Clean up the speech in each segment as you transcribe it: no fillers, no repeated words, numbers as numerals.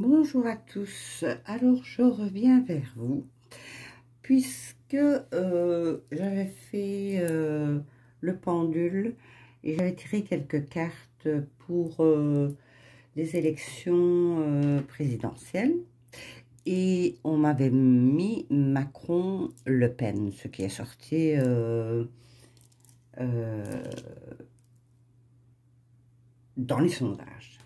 Bonjour à tous. Alors, je reviens vers vous puisque j'avais fait le pendule et j'avais tiré quelques cartes pour les élections présidentielles et on m'avait mis Macron-Le Pen, ce qui est sorti dans les sondages.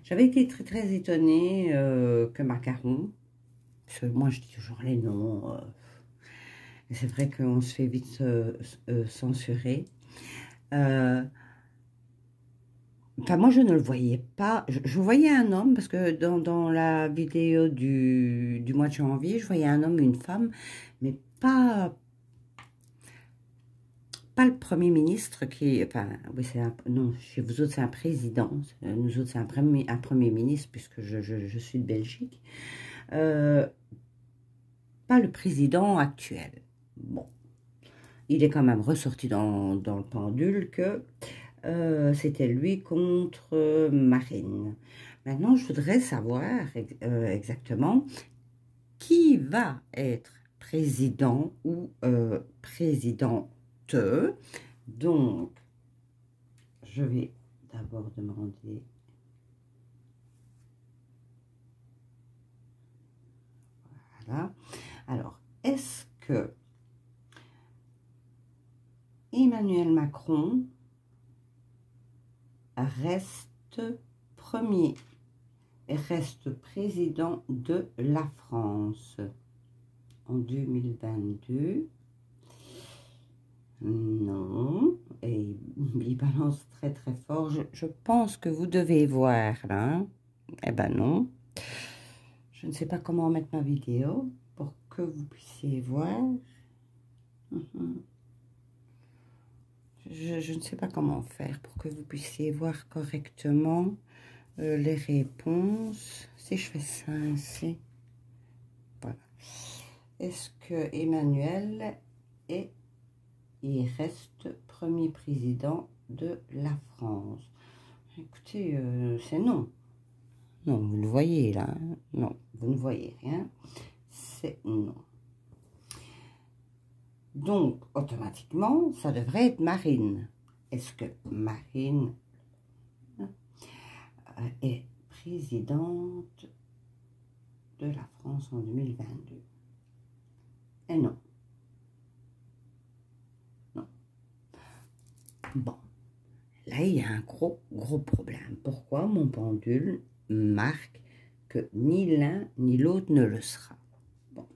J'avais été très étonnée que Macron, parce que moi je dis toujours les noms, et c'est vrai qu'on se fait vite censurer. Enfin, moi je ne le voyais pas, je voyais un homme, parce que dans la vidéo du mois de janvier, je voyais un homme et une femme, mais pas le Premier ministre qui, enfin, oui, non, chez vous autres c'est un président, nous autres c'est un premier ministre, puisque je suis de Belgique. Pas le président actuel. Bon, il est quand même ressorti dans le pendule que c'était lui contre Marine. Maintenant, je voudrais savoir exactement qui va être président ou présidente. Donc, je vais d'abord demander... Voilà. Alors, est-ce que Emmanuel Macron reste président de la France en 2022? Non, et il balance très fort. Je pense que vous devez voir là. Eh ben non. Je ne sais pas comment mettre ma vidéo pour que vous puissiez voir. Je ne sais pas comment faire pour que vous puissiez voir correctement les réponses. Si je fais ça ainsi, voilà. Est-ce que Emmanuel il reste premier président de la France? Écoutez, c'est non. Non, vous le voyez là. Hein? Non, vous ne voyez rien. C'est non. Donc, automatiquement, ça devrait être Marine. Est-ce que Marine est présidente de la France en 2022? Et non. Non. Bon. Là, il y a un gros problème. Pourquoi mon pendule marque que ni l'un ni l'autre ne le sera? Bon.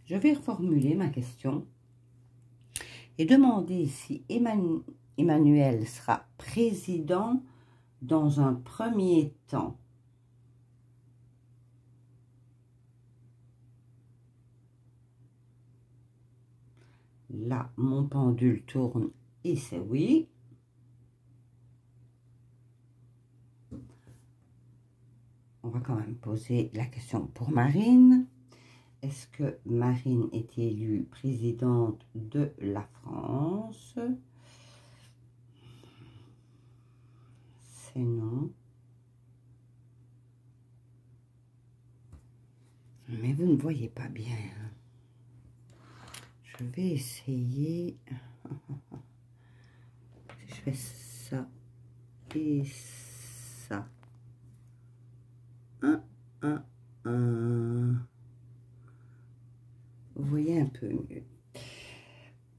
Je vais reformuler ma question et demander si Emmanuel sera président dans un premier temps. Là, mon pendule tourne et c'est oui. On va quand même poser la question pour Marine. Est-ce que Marine est élue présidente de la France? C'est non. Mais vous ne voyez pas bien. Je vais essayer. Si je fais ça et ça. Vous voyez un peu mieux.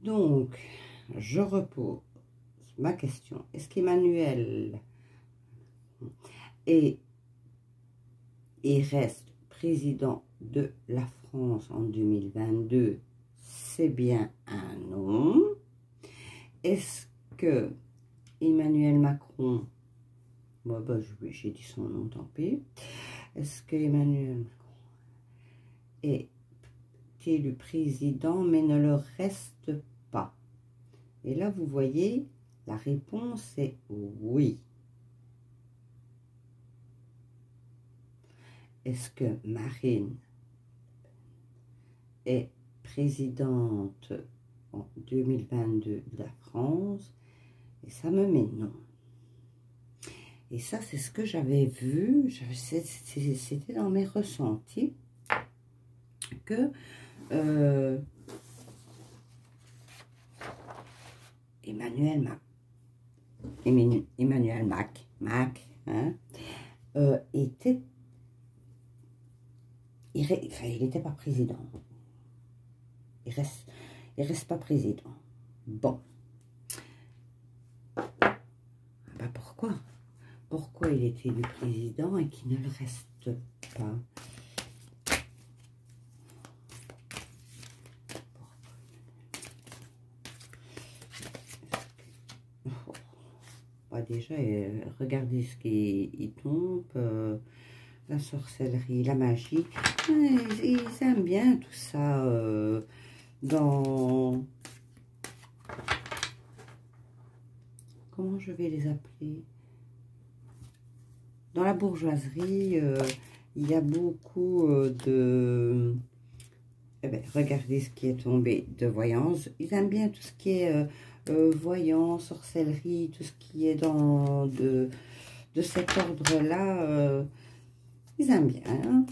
Donc, je repose ma question. Est-ce qu'Emmanuel reste président de la France en 2022? C'est bien un non. Est-ce que Emmanuel Macron... Moi, bah, j'ai dit son nom, tant pis. Est-ce que Emmanuel Macron est élu président, mais ne le reste pas? Et là, vous voyez, la réponse est oui. Est-ce que Marine est présidente en 2022 de la France? Et ça me met non. Et ça, c'est ce que j'avais vu. C'était dans mes ressentis que Emmanuel Mac, hein, était... il n'était pas président. Il reste pas président. Bon. Bah pourquoi? Pourquoi il était élu président et qu'il ne le reste pas? Bah déjà, regardez ce qui tombe. La sorcellerie, la magie. Ils aiment bien tout ça dans... Comment je vais les appeler? Dans la bourgeoisie, il y a beaucoup de... Eh bien, regardez ce qui est tombé de voyance. Ils aiment bien tout ce qui est voyance, sorcellerie, tout ce qui est de cet ordre-là. Ils aiment bien. Hein?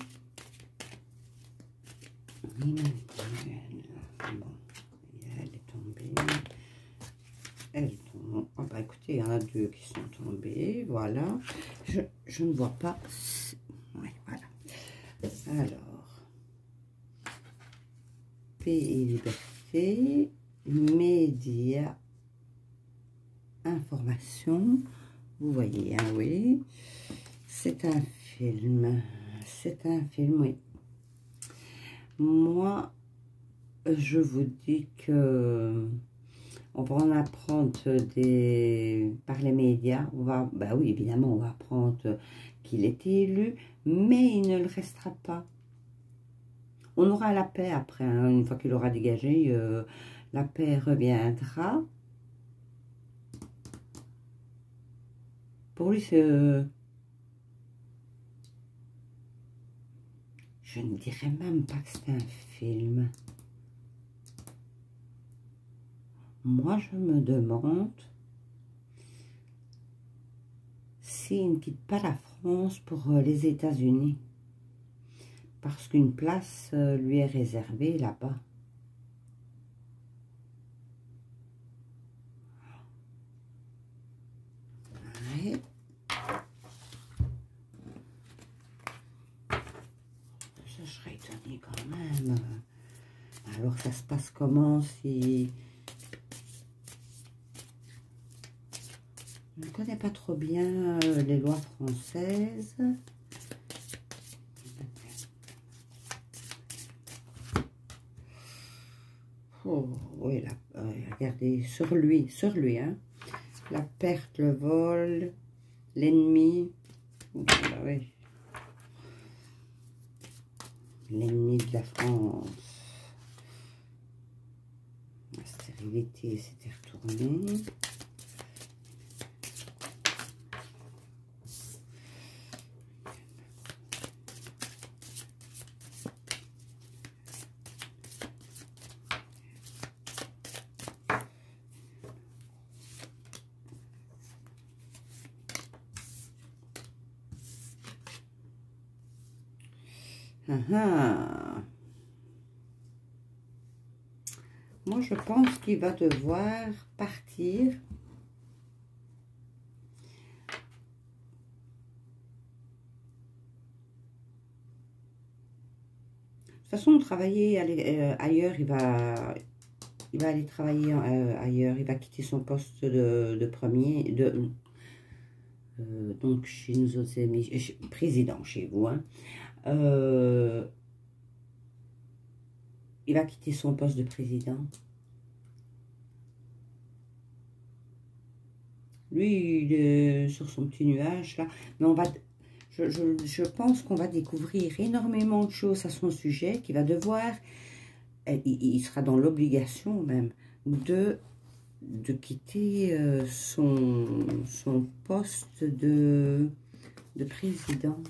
Bon, elle est tombée. Elle tombe. Oh, bah écoutez, il y en a deux qui sont tombés. Voilà. Je ne vois pas. Ouais, voilà. Alors. Paix et liberté. Médias. Information. Vous voyez, hein, oui. C'est un film. C'est un film, oui. Moi, je vous dis que on va en apprendre par les médias. On va, bah oui, évidemment, on va apprendre qu'il était élu, mais il ne le restera pas. On aura la paix après, hein, une fois qu'il aura dégagé, la paix reviendra. Pour lui, c'est... je ne dirais même pas que c'est un film. Moi, je me demande s'il ne quitte pas la France pour les États-Unis. Parce qu'une place lui est réservée là-bas. Ouais. Ça, je serais étonnée quand même. Alors, ça se passe comment si... Je ne connais pas trop bien les lois françaises. Oh, oui, là, regardez, sur lui, hein. La perte, le vol, l'ennemi. Bah oui. L'ennemi de la France. La stérilité s'était retournée. Moi, je pense qu'il va devoir partir. De toute façon, travailler ailleurs, il va aller travailler ailleurs. Il va quitter son poste de premier, donc chez nous autres amis, président chez vous, hein. Il va quitter son poste de président. Lui, il est sur son petit nuage, là. Mais on va... Je pense qu'on va découvrir énormément de choses à son sujet, qu'il va devoir... Il sera dans l'obligation, même, de quitter son poste de président.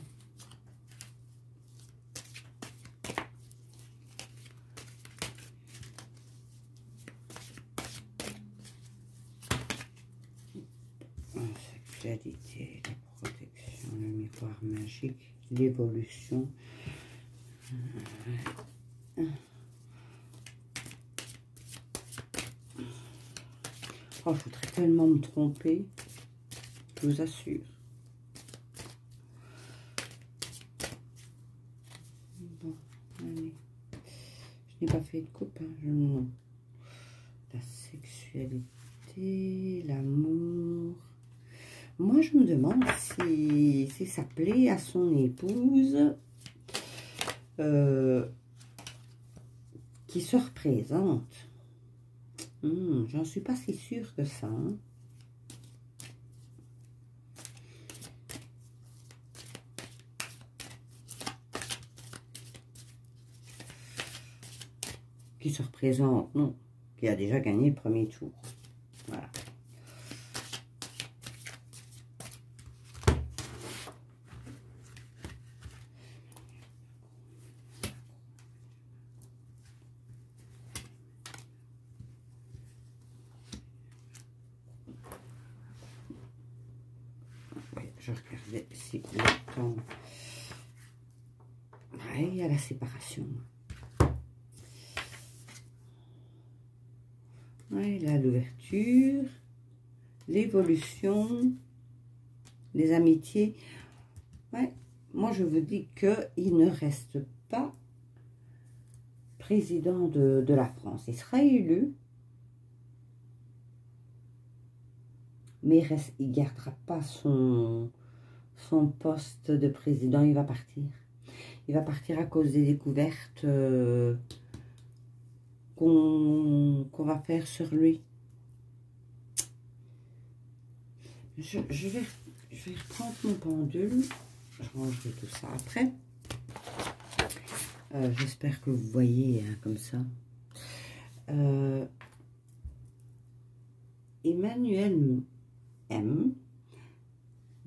Sexualité, les pouvoir magique, l'évolution. Oh, je voudrais tellement me tromper, je vous assure. Bon, allez. Je n'ai pas fait de coupe, hein. Non. La sexualité, l'amour. Moi, je me demande si ça plaît à son épouse qui se représente. J'en suis pas si sûre que ça. Hein. Qui se représente, non. Qui a déjà gagné le premier tour. Voilà. Ouais, je regardais si le temps... Ouais, il y a la séparation. Ouais, là, l'ouverture, l'évolution, les amitiés. Ouais, moi, je vous dis qu'il ne reste pas président de la France. Il sera élu, mais il ne gardera pas son poste de président. Il va partir. Il va partir à cause des découvertes qu'on va faire sur lui. Je vais reprendre mon pendule. Je rangerai tout ça après. J'espère que vous voyez hein, comme ça. Emmanuel M.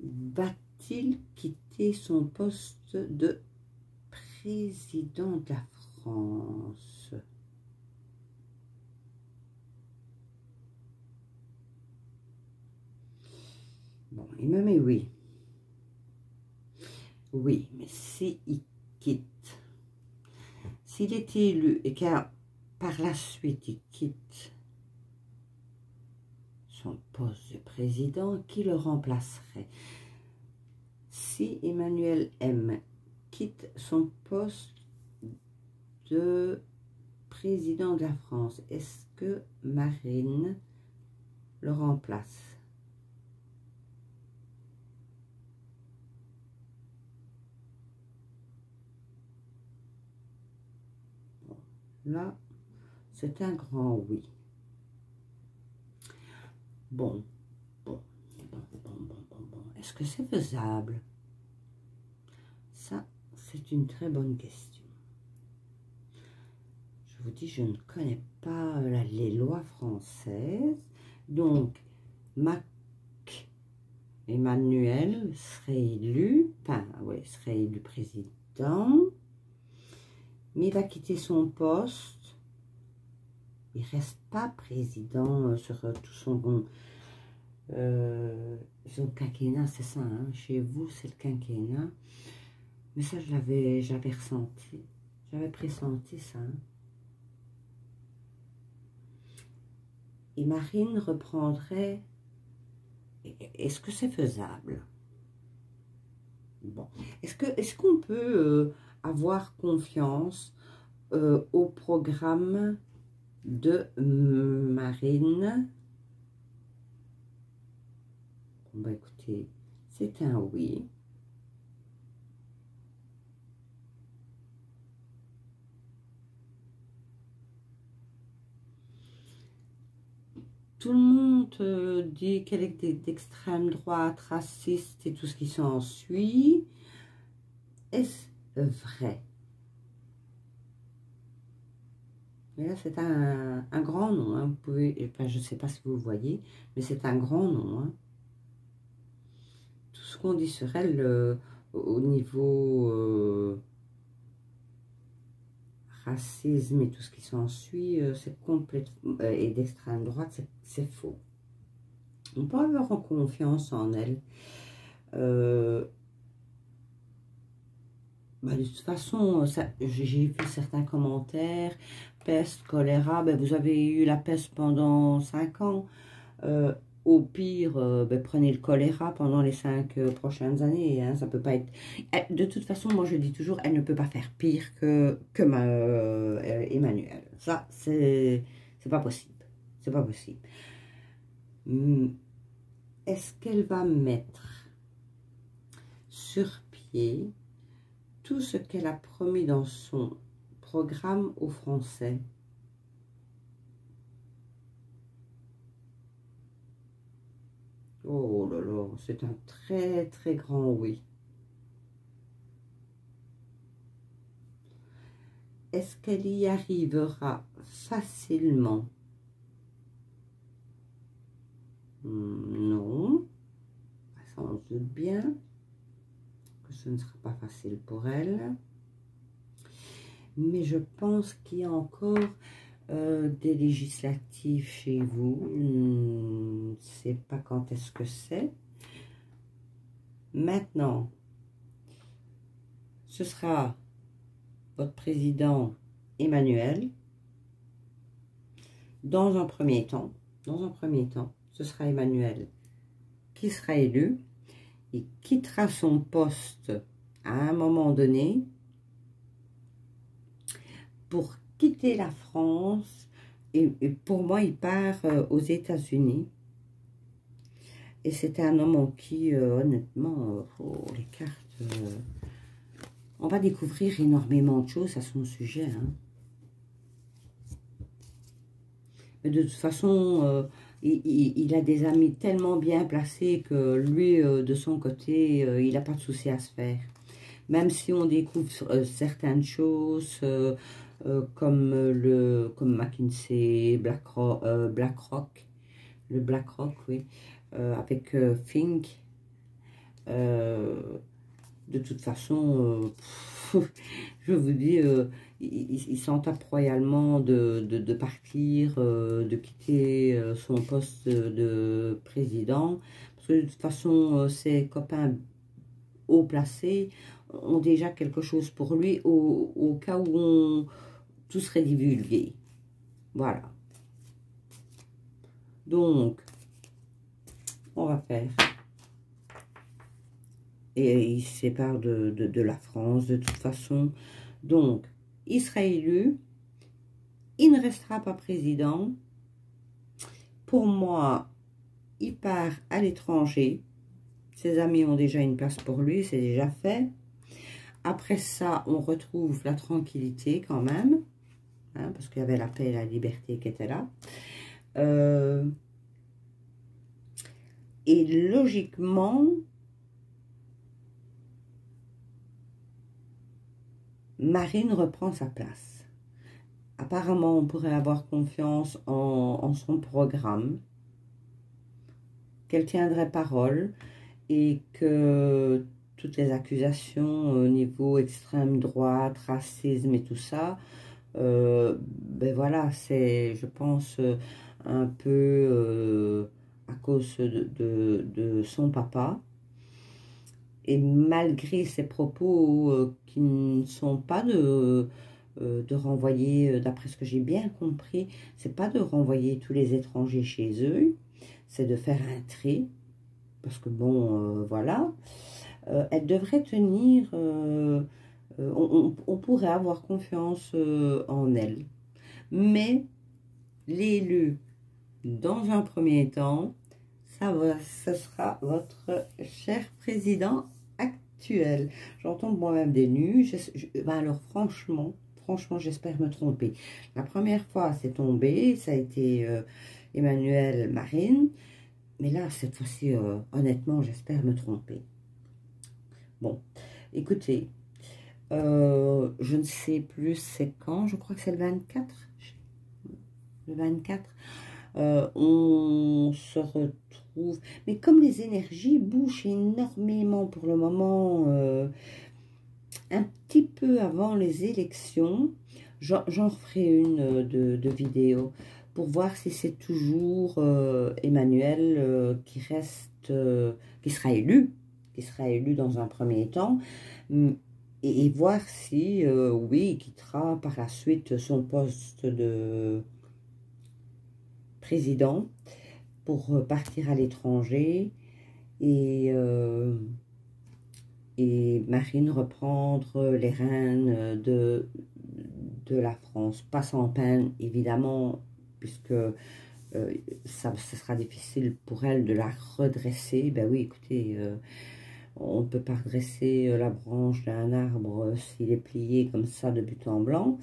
va-t-il quitter son poste de président de la France? Bon, il me met oui. Oui, mais s'il quitte, s'il est élu et qu'à par la suite il quitte son poste de président, qui le remplacerait? Si Emmanuel M quitte son poste de président de la France, est-ce que Marine le remplace? Bon, là, c'est un grand oui. Bon. Est-ce que c'est faisable? Ça, c'est une très bonne question. Je vous dis, je ne connais pas les lois françaises. Donc, Emmanuel serait élu, serait élu président, mais il va quitter son poste. Il ne reste pas président sur tout son quinquennat, c'est ça, hein? Chez vous, c'est le quinquennat. Mais ça, j'avais ressenti, j'avais pressenti ça. Hein? Et Marine reprendrait. Est-ce que c'est faisable? Bon. Est-ce qu'on peut avoir confiance au programme de Marine? Bon, bah écoutez, c'est un oui. Tout le monde dit qu'elle est d'extrême droite, raciste et tout ce qui s'ensuit. Est-ce vrai? Et là, c'est un grand nom. Hein. Vous pouvez, enfin, je ne sais pas si vous voyez, mais c'est un grand nom. Hein. Tout ce qu'on dit sur elle au niveau racisme et tout ce qui s'ensuit, c'est complètement et d'extrême droite, c'est faux. On peut avoir confiance en elle. bah, de toute façon, j'ai vu certains commentaires, peste, choléra, ben, vous avez eu la peste pendant 5 ans. Au pire, ben, prenez le choléra pendant les 5 prochaines années. Hein, ça peut pas être... De toute façon, moi je dis toujours, elle ne peut pas faire pire que Emmanuel. Ça, c'est pas possible. C'est pas possible. Est-ce qu'elle va mettre sur pied tout ce qu'elle a promis dans son programme aux Français? Oh là là, c'est un très très grand oui. Est-ce qu'elle y arrivera facilement? Non. Ça, on se doute bien que ce ne sera pas facile pour elle. Mais je pense qu'il y a encore des législatives chez vous. Je ne sais pas quand est-ce que c'est. Maintenant, ce sera votre président Emmanuel. Dans un premier temps, ce sera Emmanuel qui sera élu et quittera son poste à un moment donné pour quitter la France. Et pour moi, il part aux États-Unis. Et c'est un homme en qui, honnêtement, les cartes... on va découvrir énormément de choses à son sujet. Hein. Mais de toute façon, il a des amis tellement bien placés que lui, de son côté, il n'a pas de souci à se faire. Même si on découvre certaines choses, comme McKinsey, BlackRock, le BlackRock, oui, avec Fink. De toute façon, je vous dis, il s'en tape royalement de partir, de quitter son poste de président. Parce que de toute façon, ses copains haut placés ont déjà quelque chose pour lui au cas où tout serait divulgué. Voilà. Donc, on va faire. Et il se sépare de la France de toute façon. Donc, il sera élu. Il ne restera pas président. Pour moi, il part à l'étranger. Ses amis ont déjà une place pour lui, c'est déjà fait. Après ça, on retrouve la tranquillité quand même. Hein, parce qu'il y avait la paix et la liberté qui étaient là. Et logiquement... Marine reprend sa place. Apparemment, on pourrait avoir confiance en son programme, qu'elle tiendrait parole et que toutes les accusations au niveau extrême droite, racisme et tout ça, ben voilà, c'est, je pense, un peu à cause de son papa. Et malgré ces propos qui ne sont pas de renvoyer, d'après ce que j'ai bien compris, c'est pas de renvoyer tous les étrangers chez eux, c'est de faire un tri, parce que bon, voilà, elle devrait tenir, on pourrait avoir confiance en elle. Mais l'élu, dans un premier temps, ce sera votre cher président actuel. J'entends moi-même des nus. Ben alors franchement, j'espère me tromper. La première fois, c'est tombé. Ça a été Emmanuel Marine. Mais là, cette fois-ci, honnêtement, j'espère me tromper. Bon, écoutez, je ne sais plus c'est quand. Je crois que c'est le 24. Le 24. On se retrouve, mais comme les énergies bougent énormément pour le moment, un petit peu avant les élections, j'en referai une de vidéo pour voir si c'est toujours Emmanuel qui reste, qui sera élu dans un premier temps. et voir si, oui, il quittera par la suite son poste de président pour partir à l'étranger et Marine reprendre les rênes de la France. Pas sans peine, évidemment, puisque ça sera difficile pour elle de la redresser. Ben oui, écoutez, on ne peut pas redresser la branche d'un arbre s'il est plié comme ça de but en blanc.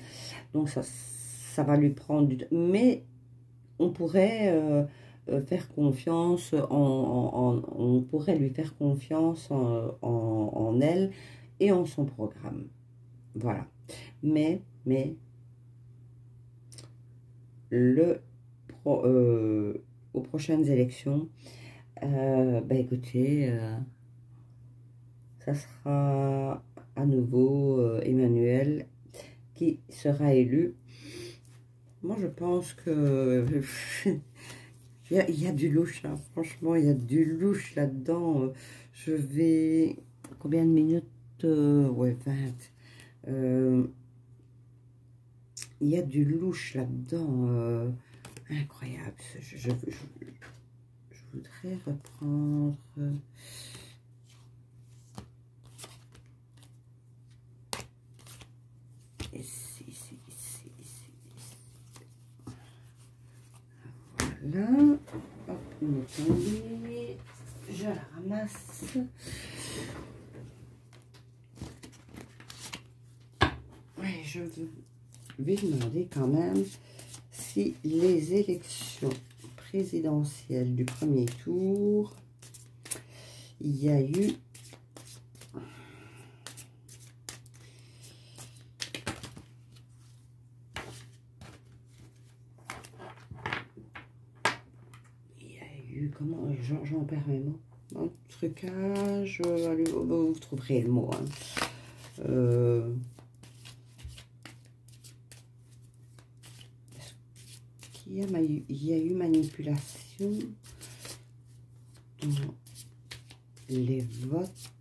Donc ça va lui prendre du temps. Mais on pourrait faire confiance on pourrait lui faire confiance en elle et en son programme. Voilà. Mais aux prochaines élections, ben écoutez, ça sera à nouveau Emmanuel qui sera élu. Moi, je pense que il y a du louche, hein. Franchement, il y a du louche là-dedans. Je vais... Combien de minutes? Ouais, 20. Il y a du louche là-dedans. Incroyable. Je voudrais reprendre... Ici. Voilà. Hop, une tombée. Je la ramasse. Ouais, je vais demander quand même si les élections présidentielles du premier tour, il y a eu comment j'en perds mes mots. Un trucage, allez, vous trouverez le mot. Hein. Il y a eu manipulation dans les votes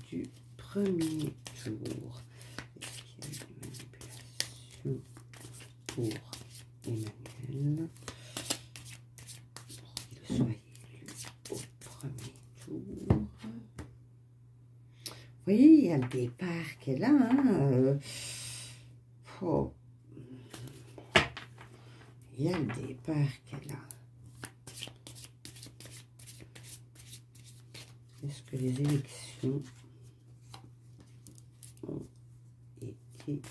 du premier tour. Est-ce qu'il y a eu manipulation pour Emmanuel? Soyez élu au premier tour. Vous voyez, il y a le départ qui est là. Hein, oh. Il y a le départ qui est là. Est-ce que les élections ont été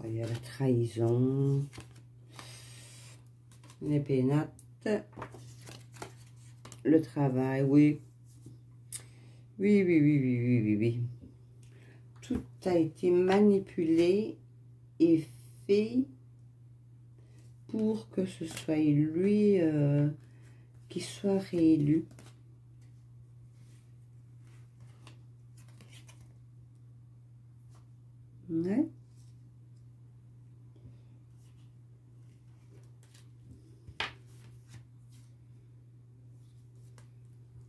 il y a la trahison, les pénates, le travail, oui. Oui. Tout a été manipulé et fait pour que ce soit lui qui soit réélu. Ouais.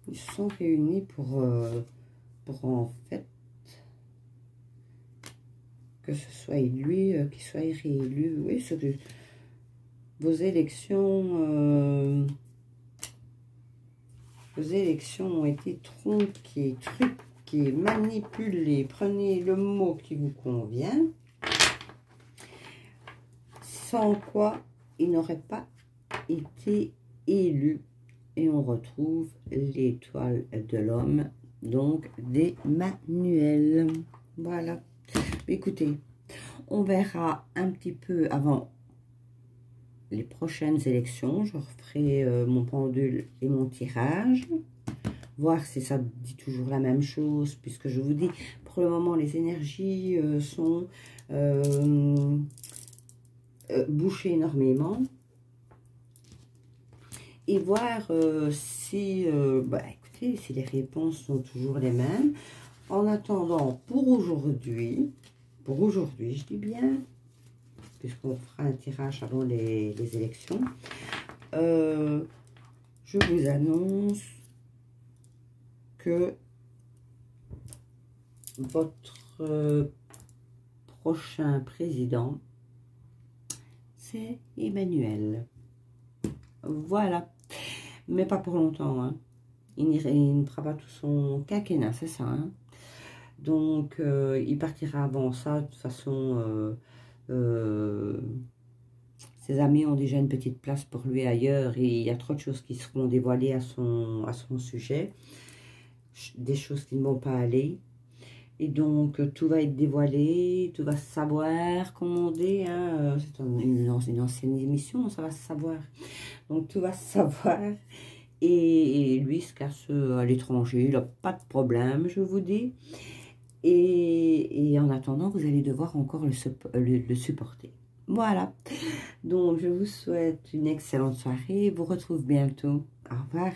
Ils se sont réunis pour en fait que ce soit lui qui soit réélu. Oui, sur vos élections ont été tronquées, truquées, manipulées. Prenez le mot qui vous convient. Sans quoi il n'aurait pas été élu. Et on retrouve l'étoile de l'homme, donc d'Emmanuel. Voilà. Écoutez, on verra un petit peu avant les prochaines élections. Je referai mon pendule et mon tirage. Voir si ça dit toujours la même chose, puisque je vous dis, pour le moment, les énergies sont bouchées énormément. Et voir si, bah, écoutez, supporter, si les réponses sont toujours les mêmes. En attendant, pour aujourd'hui, je dis bien, puisqu'on fera un tirage avant les élections, je vous annonce que votre prochain président, c'est Emmanuel. Voilà. Mais pas pour longtemps, hein. Il ne fera pas tout son quinquennat, c'est ça, hein. Donc, il partira avant ça. De toute façon, ses amis ont déjà une petite place pour lui ailleurs. Et il y a trop de choses qui seront dévoilées à son sujet. Des choses qui ne vont pas aller. Et donc, tout va être dévoilé, tout va se savoir, comme on dit. Hein. C'est une ancienne émission, ça va se savoir. Donc, tout va se savoir. Et lui se casse à l'étranger, il n'a pas de problème, je vous dis. Et en attendant, vous allez devoir encore le supporter. Voilà. Donc, je vous souhaite une excellente soirée. Je vous retrouve bientôt. Au revoir.